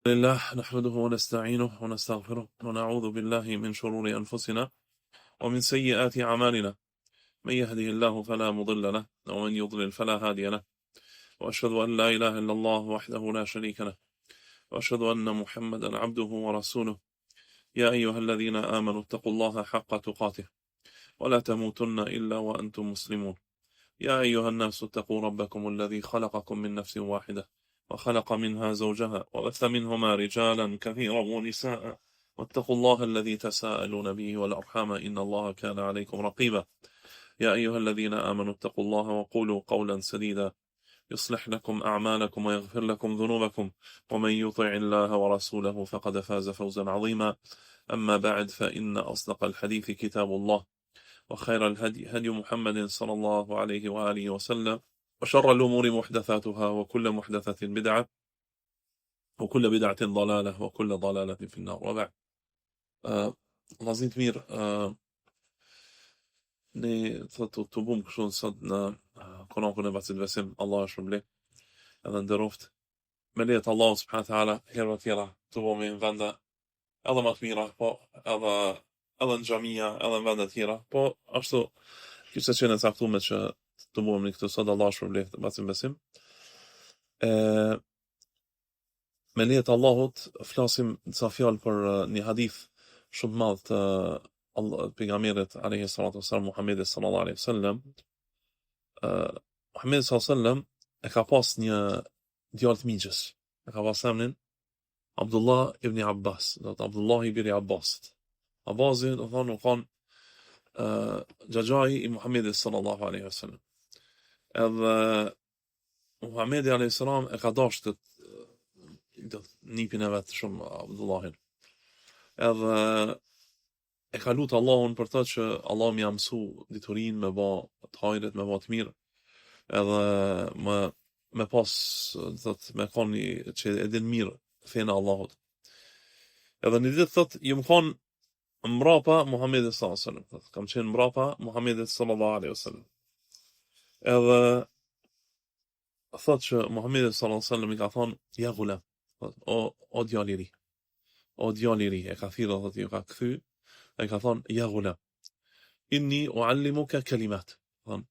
لله نحمده ونستعينه ونستغفره ونعوذ بالله من شرور أنفسنا ومن سيئات أعمالنا من يهده الله فلا مضل له ومن يضلل فلا هادي له وأشهد أن لا إله إلا الله وحده لا شريك له وأشهد أن محمدا عبده ورسوله يا أيها الذين آمنوا اتقوا الله حق تقاته ولا تموتن إلا وأنتم مسلمون يا أيها الناس اتقوا ربكم الذي خلقكم من نفس واحدة وخلق منها زوجها وبث منهما رجالا كثيرا ونساء واتقوا الله الذي تساءلون به والأرحام إن الله كان عليكم رقيبا يا أيها الذين آمنوا اتقوا الله وقولوا قولا سديدا يصلح لكم أعمالكم ويغفر لكم ذنوبكم ومن يطع الله ورسوله فقد فاز فوزا عظيما أما بعد فإن أصدق الحديث كتاب الله وخير الهدي هدي محمد صلى الله عليه وآله وسلم وشر الأمور محدثاتها وكل محدثة بدعة وكل بدعة ضلالة وكل ضلالة في النار وبعد Vllazit mirë, ne thotë të bum kështu sot në konakun e Bacit Besim, Allah është shpërblet, edhe nderoft. Me lejet Allah subhanahu wa taala herë tjera të bumi në vende edhe më të mira, po edhe në xhamia, edhe në vende të tjera, po ashtu kishte qenë e caktuar që të bumi këtu sot Allah është shpërblet Bacit Besim. Me lejet Allahut flasim disa fjalë për një hadith shumë madh të pejgamberit alayhi salatu wasallam Muhammedit sallallahu alaihi wasallam. Muhammedi sallallahu alaihi wasallam e ka pas një djalë të migjës. E ka pas emrin Abdullah ibn Abbas, do të Abdullah ibn Abbas. Abbazi do thonë xhaxhai i Muhammedit sallallahu alaihi wasallam. Edhe Muhammedi alayhi salam e ka dashur të nipin e vet shumë Abdullahin. Edhe e ka lutë Allahun për të që Allah më mësu diturinë me bë të hajrit, me bë të mirë. Edhe me pas thot me koni që e din mirë fenë Allahut. Edhe një ditë thot ju më kon mbrapa Muhammedit sallallahu alaihi wasallam. Kam qenë mbrapa Muhammedit sallallahu alaihi wasallam. Edhe thot që Muhammedi sallallahu alaihi wasallam i ka thonë ja gulam, o djalë i ri. O djalë i ri, e ka thirrë thot ju ka kthy, e ka thonë ja gulam. Inni uallimuka kalimat. Thon,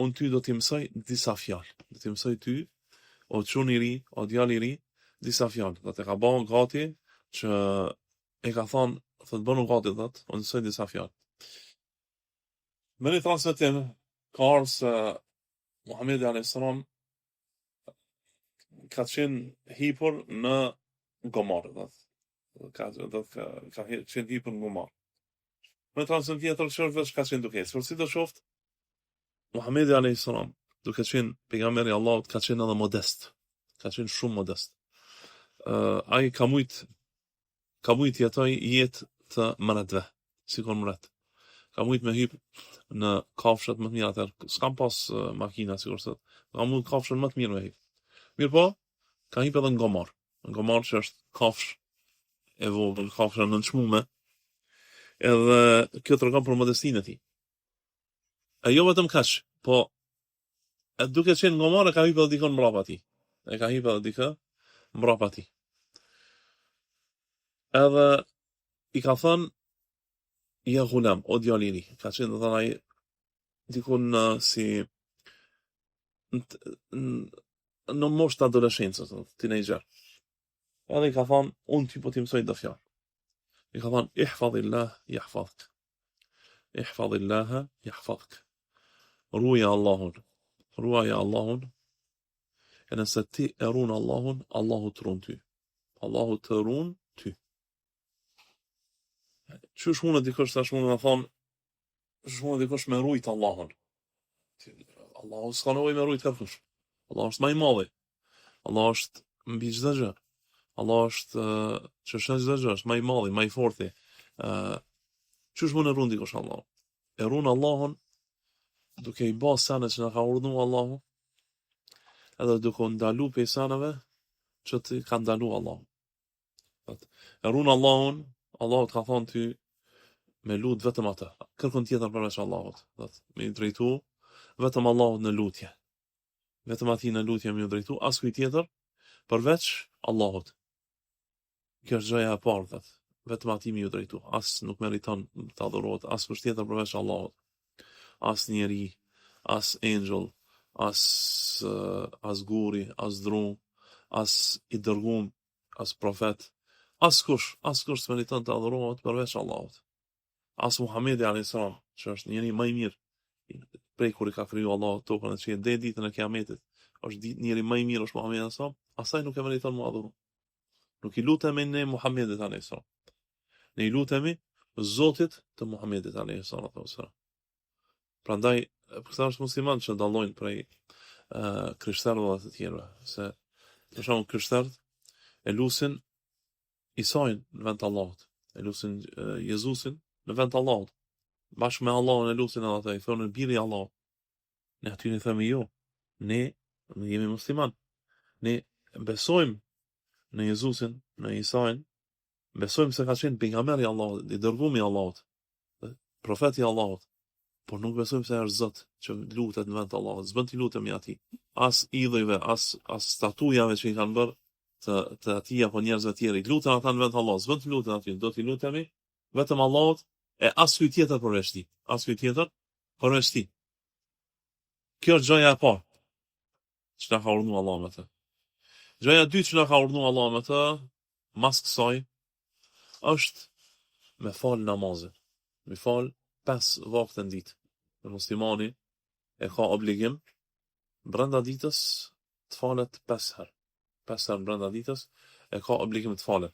unë ty do t'i mësoj disa fjalë. Do t'i mësoj ty, o çun i ri, o djalë i ri, disa fjalë. Do të ka bën gati që e ka thonë, thot bënu gati thot, unë mësoj disa fjalë. Me një transmetim ka ardhur se Muhamedi alayhis salam ka qenë hipur në gomar, ka qenë hipur në gomar. Në transmetim tjetër çfarë vetë ka qenë duke. Por si do shoft, Muhamedi alayhis salam, duke qenë pejgamberi i Allahut, ka qenë edhe modest. Ka qenë shumë modest. Ai ka mujt jetoj jetë të mëratve, sikon mërat. Ka mujt me hyp në kafshat më të mira atë. S'kam pas makina sigurisht. Ka mujt kafshën më të mirë me hyp. Mirë po, ka hyp edhe në gomar. Në gomar që është kafsh e vogël, kafsha në çmume. Edhe kjo tregon për modestinë e tij. E jo vetëm kaq, po duke qenë në gomar e ka hyp edhe dikon mbrapa tij. E ka hyp edhe dikë mbrapa tij. Edhe i ka thënë ja gulam, o djalë i ri. Ka qenë do thënë ai dikun si në moshë të adoleshencës, teenager. Edhe i ka thonë, unë ty po t'i mësoj do fjalë. I ka thonë, ihfadillah yahfazk. Ihfadillah yahfazk. Ruaja Allahun. E nëse ti e ruan Allahun, Allahu të ruan ty. Allahu të ruan ty. Qysh mund dikush tash mund të thonë, shumë dikush me rujt Allahun. Allahu s'ka nevojë me rujt kërkush. Allah është më i madh. Allah është mbi çdo gjë. Allah është që është çdo gjë, është më i madh, më i fortë. Qysh mund të ruan dikush Allahun? E ruan Allahun duke i bërë sene që na ka urdhëruar Allahu, edhe duke ndalu pe sanave që ti ka ndalu Allahu. E ruan Allahun, Allahu të ka thonë ty me lut vetëm atë. Kërkon tjetër përveç Allahut. Me i drejtu vetëm Allahut në lutje. Vetëm atij në lutje më u drejtu, as kujt tjetër përveç Allahut. Kjo është gjëja e parë, thot. Vetëm atij më ju drejtu. As nuk meriton të adhurohet as kush tjetër përveç Allahut. As njeri, as angel, as guri, as dru, as i dërguar, as profet, askush s'meriton të adhurohet përveç Allahut. As Muhamedi alayhis salam, që është njeri më i mirë prej kur i ka kriju Allahu tokën e qiellin deri ditën e Kiametit, është njeri më i mirë është Muhamedi alayhis salam, asaj nuk e meriton mu adhuru. Nuk i lutemi ne Muhamedit alayhis salam. Ne i lutemi Zotit të Muhamedit alayhis salam. Prandaj, këta është musliman që dallojnë prej krishterëve të tjerëve, se për shembull krishterët e lusin Isajin në vend të Allahut, e lusin Jezusin në vend të Allahut. Bashkë me Allahun e lusin edhe ata, i thonë biri i Allahut. Ne aty ne themi jo, ne jemi musliman. Ne besojmë në Jezusin, në Isajin, besojmë se ka qenë pejgamberi i Allahut, i dërguar i Allahut, profeti i Allahut. Por nuk besojmë se është Zot që lutet në vend të Allahut. S'bën t'i lutemi atij. As idhujve, as statujave që i kanë bërë të atij apo njerëzve të tjerë. Luten ata në vend të Allahut. S'bën t'i lutemi atij. Do t'i lutemi vetëm Allahut e askuj tjetër përveç tij. Askuj tjetër përveç tij. Kjo është gjëja e parë që na ka urdhëruar Allahu me të. Gjëja e dytë që na ka urdhëruar Allahu me të, mas kësaj, është me fal namazin. Me fal 5 vakte në ditë. Muslimani e ka obligim brenda ditës të falet 5 herë. 5 herë brenda ditës e ka obligim të falet.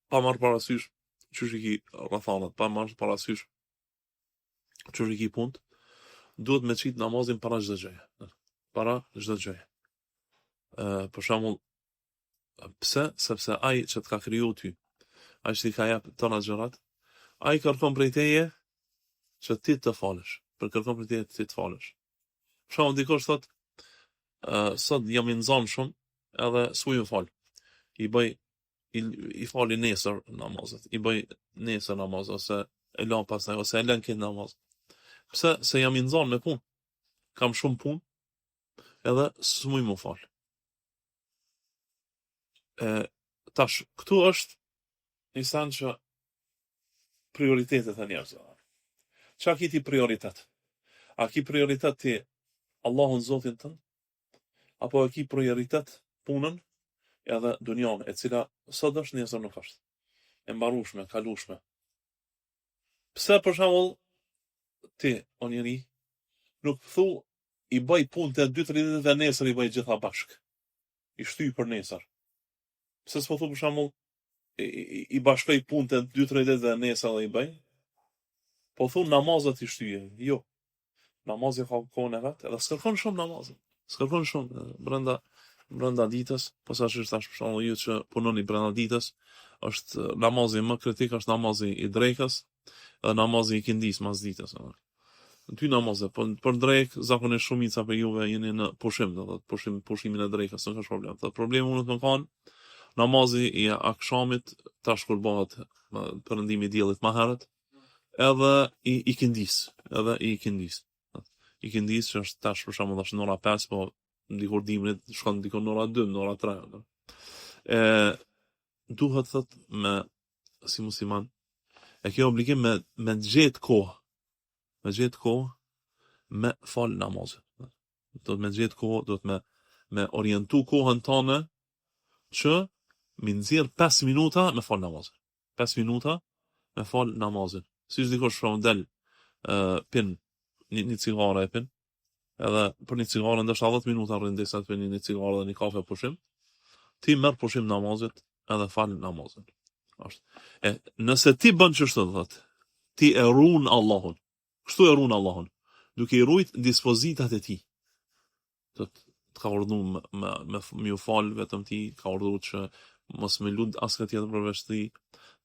Pa marrë parasysh çush i ki rrethanat, pa marrë parasysh çush i ki punë, duhet me qit namazin para çdo gjëje. Para çdo gjëje. Për shembull, pse? Sepse ai që të ka kriju ty, ai që i ka jap tona gjërat, ai kërkon prej teje që ti të falësh, për kërkon për ti të falësh. Për shembull, dikush thot, sot jam i nxon shumë, edhe s'u ju fal. I fali nesër namazet, i bëj nesër namaz, ose e lan pastaj, ose e lën këtë namaz. Pse? Se jam i nxon me punë. Kam shumë punë, edhe s'muj mu fal. Tash, këtu është një sen që prioritetet e njerëzve. Qa ki ti prioritet? A ki prioritet ti Allahun Zotin tënë? Apo e ki prioritet punën edhe dunjan, e cila sot është nesër nuk është? E mbarushme, kalushme. Pse për shembull ti, o njeri, nuk thu i bëj punë të 2-3 ditë dhe nesër i bëj gjitha bashk. I shtyj për nesër. Pse s'po thu për shembull i bashkoj punë të 2-3 ditë dhe nesër dhe i bëj? Po thu namazet i shtyje. Jo. Namazi ka kohën e vet, edhe s'kërkon shumë namazin. S'kërkon shumë brenda ditës, posaçërisht tash për shembull ju që punoni brenda ditës, është namazi më kritik, është namazi i drekës, dhe namazi i kindis mas ditës. Dy namaze, po për drek zakonisht shumica për juve jeni në pushim, do thotë pushimin e drekës, nuk është problem. Dhe problemi mund të kanë namazi i akşamit tash kur bëhet perëndimi i diellit më herët, edhe i kindis, I kindis që është tash për shembull është në ora 5, po dikur dimrit shkon dikur në ora 2, në ora 3. Duhet thot me si musliman e ke obligim me gjetë kohë, me fal namazin. Do të me gjetë kohë, do të me orientu kohën tonë që mi nxjerr 5 minuta me fal namazin. 5 minuta me fal namazin. Si dikush shumë del pin një cigare e pin, edhe për një cigare ndoshta 10 minuta rrin derisa të pini një cigare dhe një kafe pushim, ti merr pushim namazit edhe fal namazin. Është. Nëse ti bën çështën thotë, ti e ruan Allahun. Kështu e ruan Allahun, duke i rujt dispozitat e tij. Të ka urdhëruar me u fal vetëm ti, ka urdhëruar që mos më lut asnjë tjetër përveç ti,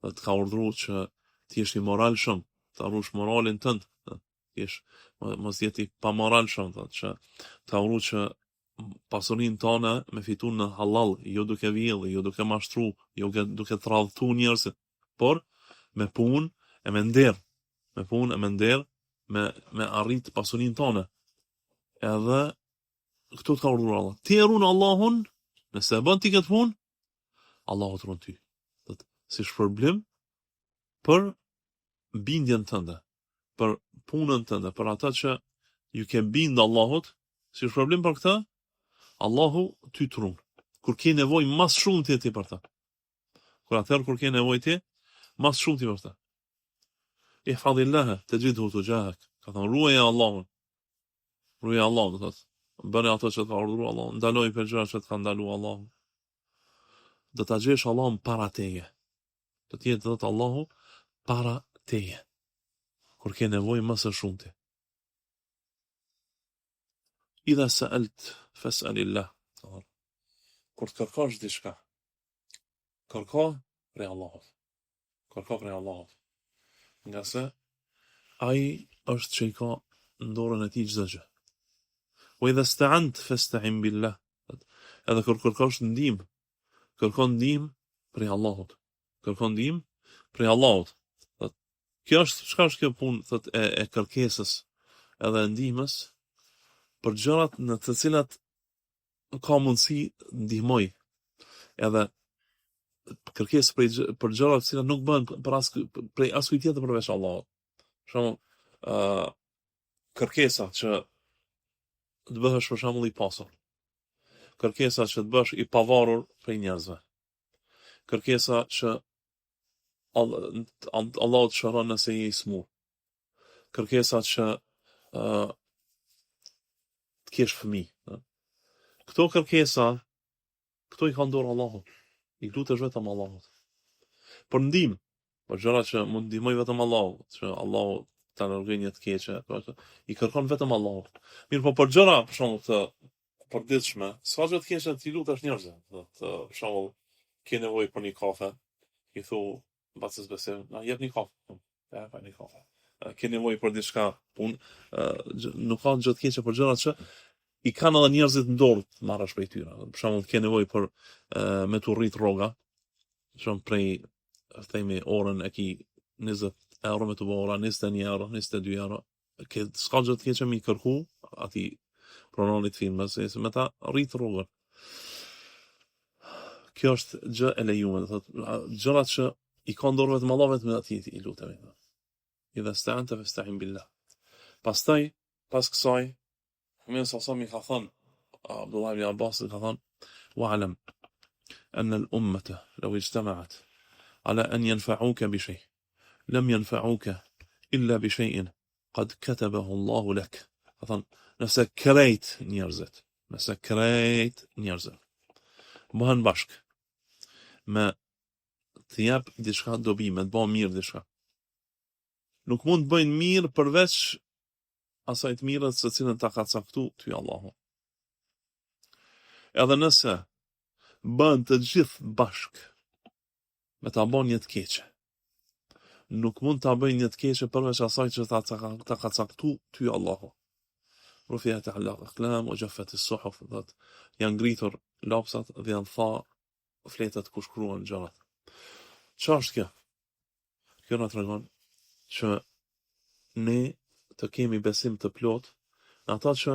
dhe të ka urdhëruar që ti jesh i moralshëm, të arrush moralin tënd, mos jeti pa moral shumë, thotë që të urdhëruar që pasurinë tonë me fitu në halal, jo duke vjedhë, jo duke mashtru, jo duke tradhtu njerëzit, por me punë e me nder, me arrit pasurinë tonë. Edhe këtu të ka urdhëruar Allah. Ti e ruan Allahun, nëse e bën ti këtë punë, Allahu të ruan ty. si shpërblim për bindjen tënde, për punën tënde, për ata që ju ke bindë Allahut, si shpërblim për këtë, Allahu ty të runë. Kur ke nevojë mas shumë ti për ta. Kur ke nevojë ti, mas shumë ti për ta. Ihfadhillaha tajidhu tujahak. Ka thënë ruaja Allahun. Ruaja Allahun, do të thotë. Bëni ato që të ka urdhëruar Allahu, ndaloj për gjërat që të ka ndaluar Allahu. Do ta gjesh Allahun para teje. Do të jetë do të Allahu para teje. Kur ke nevojë më së shumti. Idha sa'alt fas'alillah. Kur të kërkosh diçka, kërko prej Allahut. Kërko prej Allahut. Nga se ai është që i ka në dorën e tij çdo gjë. Wa idha sta'ant fasta'in billah. Edhe kur kërkosh ndihmë, kërkon ndihmë prej Allahut. Kërkon ndihmë prej Allahut. Kjo është, çka është kjo punë, thot e kërkesës edhe e ndihmës për gjërat në të cilat ka mundësi ndihmoj. Edhe kërkesë për gjërat të cilat nuk bëhen prej askujt tjetër përveç Allahut. Për shembull, kërkesa që të bëhesh për shembull i pasur. Kërkesa që të bësh i pavarur prej njerëzve. Kërkesa që Allahu të shëron nëse je i smur. Kërkesa që të kesh fëmijë. Këto kërkesa, këto i ka dorë Allahut. I lutesh vetëm Allahut. Për ndihmë, për gjëra që mund ndihmoj vetëm Allahu, që Allahu ta largojë një të keqe, i kërkon vetëm Allahut. Mirë, po për gjëra, për shembull të përditshme, s'ka gjë të keqe ti lutesh njerëzve. Për shembull, ke nevojë për një kafe, i thu mbasës besim, na jep një kafe. Ja, pa një kafe. Ke nevojë për diçka, nuk ka gjë të keqe për gjërat që i kanë edhe njerëzit në dorë të marrësh prej tyre. Për shembull, ke nevojë për me të rrit rroga, shumë prej themi orën e ki 20 euro me të bëra, 21 euro, 22 euro. S'ka gjë të keqe me i kërku ati prononit firmës, se me ta rrit rrogën. Kjo është gjë e lejuar, do thotë gjërat që i kanë dorë vetëm Allahu vetëm atij i lutemi. Idha sta'anta fasta'in billah. Pastaj, pas kësaj, Muhamedi sallallahu alaihi wasallam i ka thënë, Abdullah ibn Abbas ka thënë, wa'lam anna al-ummata law ijtama'at ala an yanfa'uka bi shay, lam yanfa'uka illa bi shay'in qad katabahu Allahu lak. Ka thënë, nëse krejt njerëzit bëhen bashk me të jap diçka dobi, me të bëjë mirë diçka. Nuk mund të bëjnë mirë përveç asaj të mirës së cilën ta ka caktuar ty Allahu. Edhe nëse bën të gjithë bashk me ta bënë një të keqe, nuk mund ta bëjnë një të keqe përveç asaj që ta ka caktuar ty Allahu. Rufiat al-aqlam wa jaffat as-suhuf, janë ngritur lapsat dhe janë tha fletat ku shkruan gjërat. Çfarë është kjo? Kjo na tregon që ne të kemi besim të plot në ata që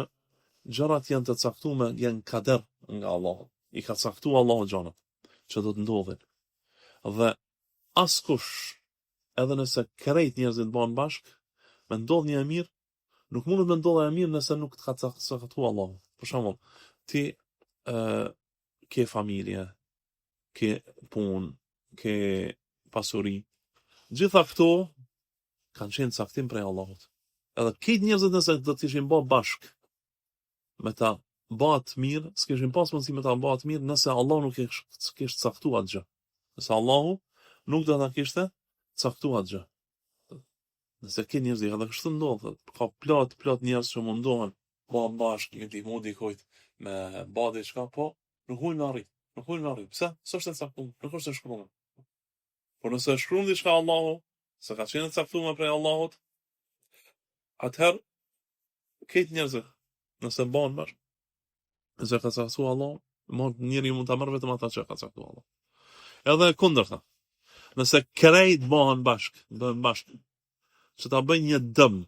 gjërat janë të caktuar, janë kader nga Allahu. I ka caktuar Allahu gjërat që do të ndodhin. Dhe askush, edhe nëse krejt njerëzit bëhen bashk, me ndodh një e mirë, nuk mundet me ndodha e mirë nëse nuk të ka caktuar Allahu. Për shembull, ti ke familje, ke punë, ke pasuri. Gjitha këto kanë qenë caktim prej Allahut. Edhe këtë njerëzit nëse do të ishin bë bashk me ta bëhet mirë, s'kishin pas mundësi me ta bëhet mirë nëse Allahu nuk kishte caktuar gjë. Nëse Allahu nuk do ta kishte caktuar gjë. Nëse këtë njerëzit edhe kështu ndodh, ka plot njerëz që mundohen bëhen bashk, i ndihmu dikujt me bë diçka, po nuk hujnë në arrit. Nuk hujnë në arrit. Pse? S'është e caktuar, nuk është e shkruar. Por nëse e shkruan diçka Allahu, se ka qenë caktuar prej Allahut, atëherë këtë njerëzit nëse bëhen bashk, nëse ka caktuar Allahu, njeriu mund ta marrë vetëm ata që ka caktuar Allahu. Edhe kundërta. Nëse krejt bëhen bashk, që ta bëjnë një dëm,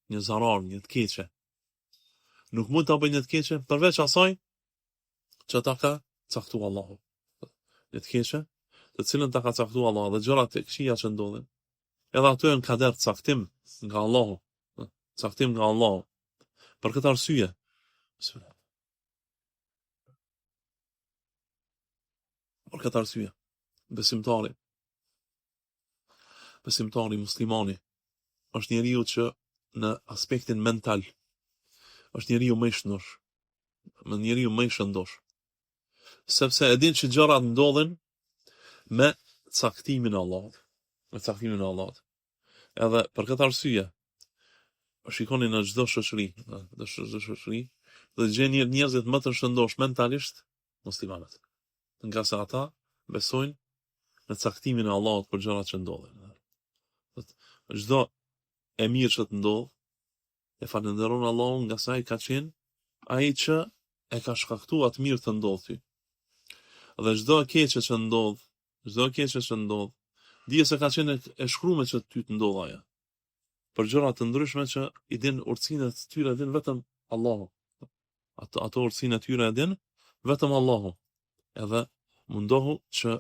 një zarar, një të keqe, nuk mund ta bëjnë një të keqe përveç asaj që ta ka caktuar Allahu. Një të keqe, të cilën ta ka caktuar Allah dhe gjërat e këqija që ndodhin. Edhe ato janë kader, caktim nga Allahu, caktim nga Allahu. Për këtë arsye, besimtari, muslimani, është njeriu që në aspektin mental është njeriu më i shëndosh, njeriu më i shëndosh. Sepse e din që gjërat ndodhin me caktimin e Allahut, Edhe për këtë arsye, shikoni në çdo shoqëri, do të gjeni njerëzit më të shëndosh mentalisht muslimanët. Nga sa ata besojnë në caktimin e Allahut për gjërat që ndodhin. Çdo e mirë që të ndodh, e falenderon Allahun nga sa ai ka qenë ai që e ka shkaktuar atë mirë të ndodh ty. Dhe çdo e keqe që ndodh, dije se ka qenë e shkruar që ty të ndodh ajo. Për gjëra të ndryshme që i din urtësinë e tyre din vetëm Allahu. Ato urtësinë e tyre e din vetëm Allahu. Edhe mundohu që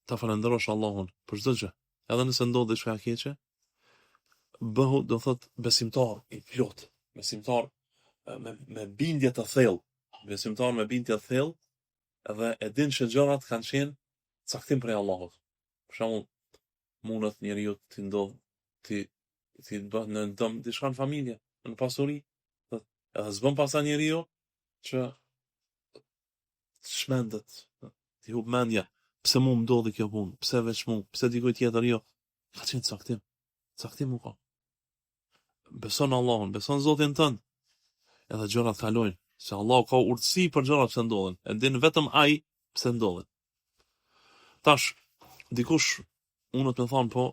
ta falenderosh Allahun për çdo gjë. Edhe nëse ndodh diçka e keqe, bëhu do thot besimtar i plot, besimtar me bindje të thellë, edhe e din që gjërat kanë qenë caktim prej Allahut. Për shembull, mundet njeriu të ndodh ti bëhet në dëm diçka në familje, në pasuri, edhe s'bën pasa njeriu që shmendet, ti hub mendja, pse mu më ndodhi kjo punë, pse veç mu, pse dikujt tjetër jo, ka qenë caktim u ka. Beson Allahun, beson Zotin tënd, edhe gjërat kalojnë, se Allahu ka urtësi për gjërat që ndodhin, e din vetëm ai pse ndodhin. Tash, dikush, unë të më thonë, po,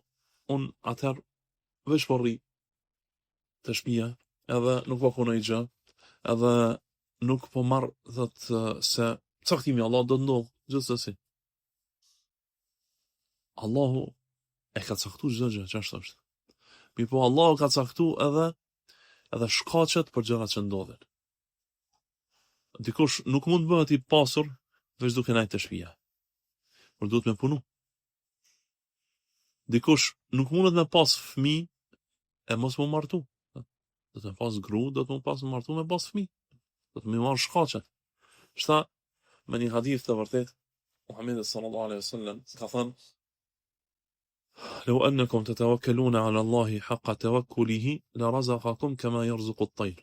unë atëherë veç po rri të shtëpia, edhe nuk po punoj gjë, edhe nuk po marr se caktimi Allah do të ndodh gjithsesi. Allahu e ka caktuar çdo gjë, ç'është është. Mirë po Allahu ka caktuar edhe shkaqet për gjërat që ndodhin. Dikush nuk mund të bëhet i pasur veç duke nejtë të shtëpia. Por duhet me punu. Dikush nuk mundet me pas fëmijë e mos më martu. Do të pas gru, do të më pas martu me pas fëmijë. Do të më marr shkaqet. Shta me një hadith të vërtet, Muhamedi sallallahu alaihi wasallam ka thënë: "Law annakum tatawakkaluna 'ala Allahi haqqa tawakkulihi la razaqakum kama yarzuqu at-tayr.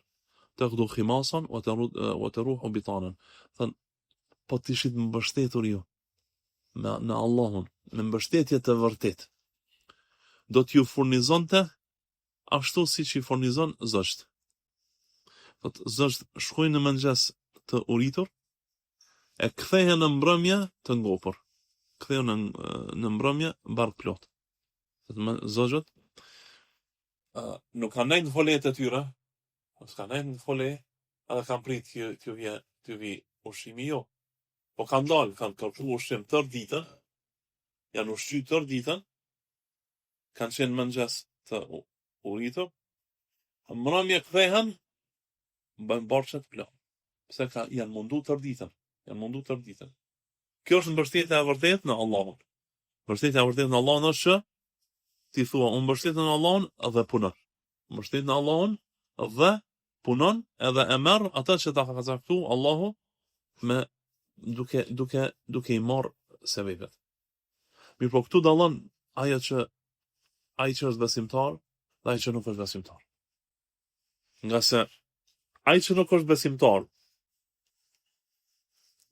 Taghdu khimasan wa taruhu bitanan." Thënë, po të ishit mbështetur ju në Allahun, me mbështetje të vërtet, do t'ju furnizonte ashtu siç i furnizon zogët. Thot zogët shkojnë në mëngjes të uritur, e kthehen në mbrëmje të ngopur. Kthehen në mbrëmje bark plot. Zogët nuk kanë nejtë në folet e tyre, s'kan nejtë në folet, edhe kanë prit t'ju vi ushqimi jo. Po kanë dalë, kanë kërku ushqim tërë ditën, janë ushqy tërë ditën, kanë qenë mëngjes të uritur, mbrëmje kthehen, bëjnë borxhet plot. Pse janë mundu tërë ditën. Kjo është mbështetja e vërtet në Allahun. Mbështetja e vërtet në Allahun është që ti thua, unë mbështet në Allahun dhe punon. Mbështet në Allahun dhe punon edhe e merr atë që ta ka caktuar Allahu me duke i marr sebepet. Mirë po këtu dallon ai që është besimtar dhe ai që nuk është besimtar. Nga se ai që nuk është besimtar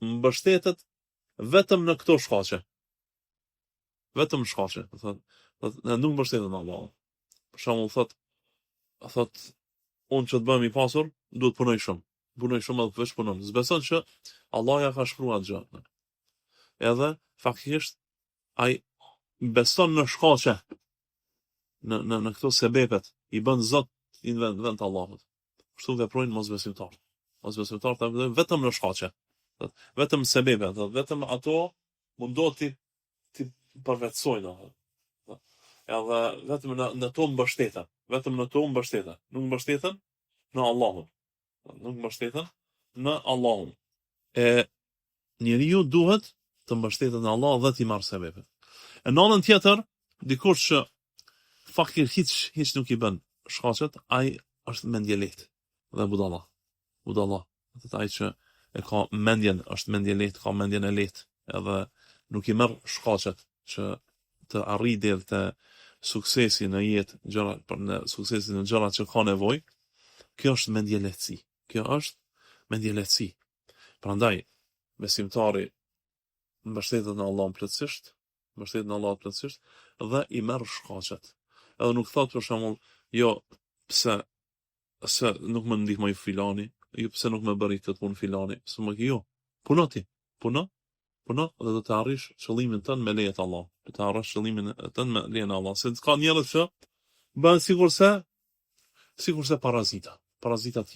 mbështetet vetëm në këto shkaqe. Vetëm shkaqe. Ne nuk mbështetet në Allah. Për shembull thot unë që të bëhem i pasur, duhet punoj shumë. Punoj shumë edhe veç punon. S'beson që Allah ja ka shkruar atë gjë. Edhe faktikisht ai beson në shkaqe. Në këto sebepet i bën Zot i vend Allahut. Kështu veprojnë mosbesimtarët. Mosbesimtarët vetëm në shkaqe. Vetëm sebepet, vetëm ato mundohet ti përvetsojnë. Edhe vetëm në to mbështeten. Nuk mbështeten në Allahun. Njeriu duhet të mbështetet në Allah dhe t'i marrë sebepet. E në anën tjetër, dikush që fakir hiç nuk i bën shkaqet, ai është mendje lehtë dhe budalla. Ai që e ka mendjen, është mendje lehtë, ka mendjen e lehtë, edhe nuk i merr shkaqet që të arrijë deri te suksesi në jetë, suksesi në gjërat që ka nevojë. Kjo është mendje lehtësi. Prandaj besimtari mbështetet në Allahun plotësisht, dhe i merr shkaqet. Edhe nuk thot për shembull, jo, pse nuk më ndihmoi filani, jo pse nuk më bëri këtë punë filani, puno dhe do të arrish qëllimin tënd me lejet Allah. Do të arrish qëllimin tënd me lejen e Allah. Se ka njerëz që bën sigurisht parazita të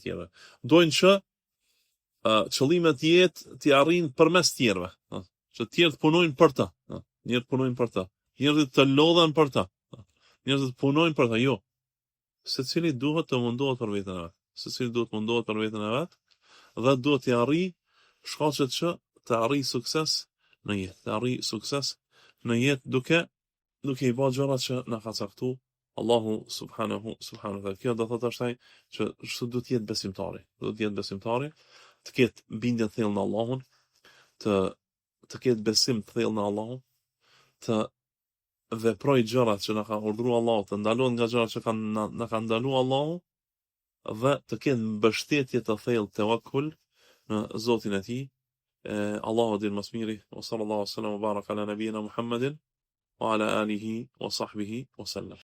tjerëve. Dojnë që qëllimet jetë t'i arrijnë përmes tjerëve, që tjerët punojnë për të. Njerëzit të lodhen për të. Njerëzit punojnë për të, jo. Secili duhet të mundohet për veten e vet. Dhe duhet t'i arrijë shkaqet që të arrijë sukses në jetë, duke i bërë gjërat që na ka caktuar Allahu subhanahu wa taala. Kjo do thotë ashtaj që do të jetë besimtari, të ketë bindje të thellë në Allahun, të ketë besim të thellë në Allahun, të veproj gjërat që na ka urdhëruar Allahu, të ndalohet nga gjërat që na ka ndaluar Allahu, dhe të ketë mbështetje të thellë tawakkul në Zotin e tij. Allahu din masmiri, wa sallallahu alaihi wa sallam wa baraka ala nabiyina Muhammedin wa ala alihi wa sahbihi wa sallam.